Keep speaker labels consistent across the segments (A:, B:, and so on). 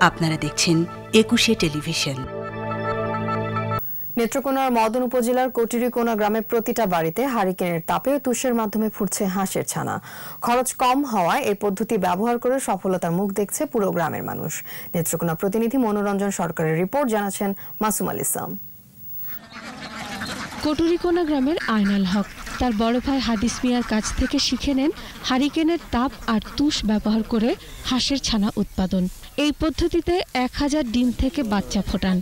A: আপনারা দেখছেন ২১শে টেলিভিশন।
B: নেত্রকোনার মদন উপজেলার কটিরিকোনা গ্রামের প্রতিটা বাড়িতে হারিকেনের তাপে ও তুষের মাধ্যমে ফুটছে হাঁসের ছানা। খরচ কম হওয়ায় এই পদ্ধতি ব্যবহার করে সফলতার মুখ দেখছে পুরো গ্রামের মানুষ। নেত্রকোনা প্রতিনিধি মনোরঞ্জন সরকারের রিপোর্ট, জানাচ্ছেন মাসুম আল ইসলাম।
C: কটুরিকোনা গ্রামের আয়নাল হক তার বড় ভাই হাদিস মিয়ার কাছ থেকে শিখে নেন হারিকেনের তাপ আর তুষ ব্যবহার করে হাঁসের ছানা উৎপাদন। এই পদ্ধতিতে ১০০০ ডিম থেকে বাচ্চা ফোটান,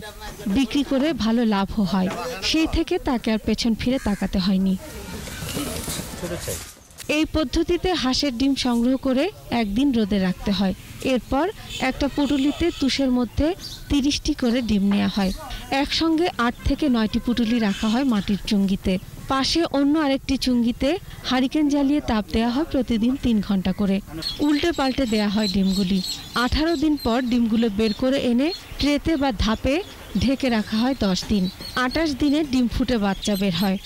C: বিক্রি করে ভালো লাভও হয়। সেই থেকে তাকে আর পেছন ফিরে তাকাতে হয়নি। এই পদ্ধতিতে হাঁসের ডিম সংগ্রহ করে একদিন রোদে রাখতে হয়। এরপর একটা পুটুলিতে তুষের মধ্যে ৩০টি করে ডিম নেওয়া হয়। একসঙ্গে ৮ থেকে ৯টি পুটুলি রাখা হয় মাটির চুঙ্গিতে। পাশে অন্য আরেকটি চুঙ্গিতে হারিকেন জ্বালিয়ে তাপ দেওয়া হয় প্রতিদিন ৩ ঘন্টা করে। উল্টে পাল্টে দেওয়া হয় ডিমগুলি। ১৮ দিন পর ডিমগুলো বের করে এনে ট্রেতে বা ধাপে ঢেকে রাখা হয় ১০ দিন। ২৮ দিনে ডিম ফুটে বাচ্চা বের হয়।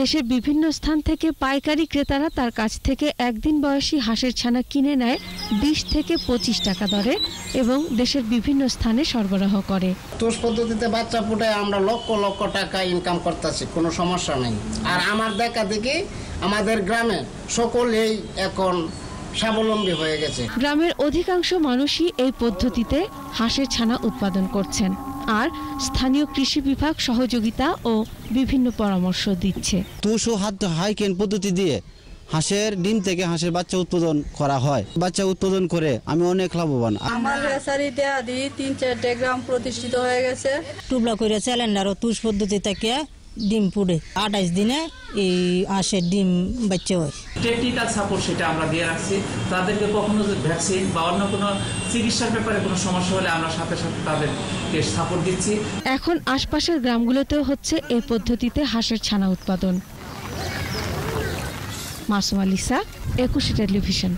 C: দেশের বিভিন্ন স্থান থেকে পাইকারি ক্রেতারা তার কাছ থেকে একদিন বয়সী হাঁসের ছানা কিনে নেয় ২০ থেকে ২৫ টাকা দরে এবং দেশের বিভিন্ন স্থানে সরবরাহ করে।
D: তুষ পদ্ধতিতে বাচ্চা ফুটায় আমরা লক্ষ লক্ষ টাকা ইনকাম করতেছি, কোনো সমস্যা নেই। আর আমার দেখা দেখি আমাদের গ্রামে সকলেই এখন স্বাবলম্বী হয়ে গেছে।
C: গ্রামের অধিকাংশ মানুষই এই পদ্ধতিতে হাঁসের ছানা উৎপাদন করছেন, আর স্থানীয় কৃষি বিভাগ সহযোগিতা ও বিভিন্ন পরামর্শ দিচ্ছে।
E: তুষ ও হারিকেন পদ্ধতি দিয়ে হাঁসের ডিম থেকে হাঁসের বাচ্চা উৎপাদন করা হয়। বাচ্চা উৎপাদন করে আমি অনেক লাভবান।
F: আমার রেসারিতে আদি ৩-৪ গ্রাম প্রতিষ্ঠিত হয়ে গেছে।
G: টুবলা করে সিলিন্ডার ও তুষ পদ্ধতি থেকে ডিম ফুটে ২৮ দিনে এই হাঁসের ডিম বাচ্চা হয়।
H: টেকনিক্যাল সাপোর্ট সেটা আমরা দিয়ে রাখছি। তাদেরকে কখনো ভ্যাকসিন বা অন্য কোনো চিকিৎসার ব্যাপারে কোনো সমস্যা হলে আমরা সাথে সাথে তাদেরকে সাপোর্ট দিচ্ছি।
C: এখন আশপাশের গ্রামগুলোতেও হচ্ছে এই পদ্ধতিতে হাঁসের ছানা উৎপাদন। মাসুম আল ইসলাম, ২১শে টেলিভিশন।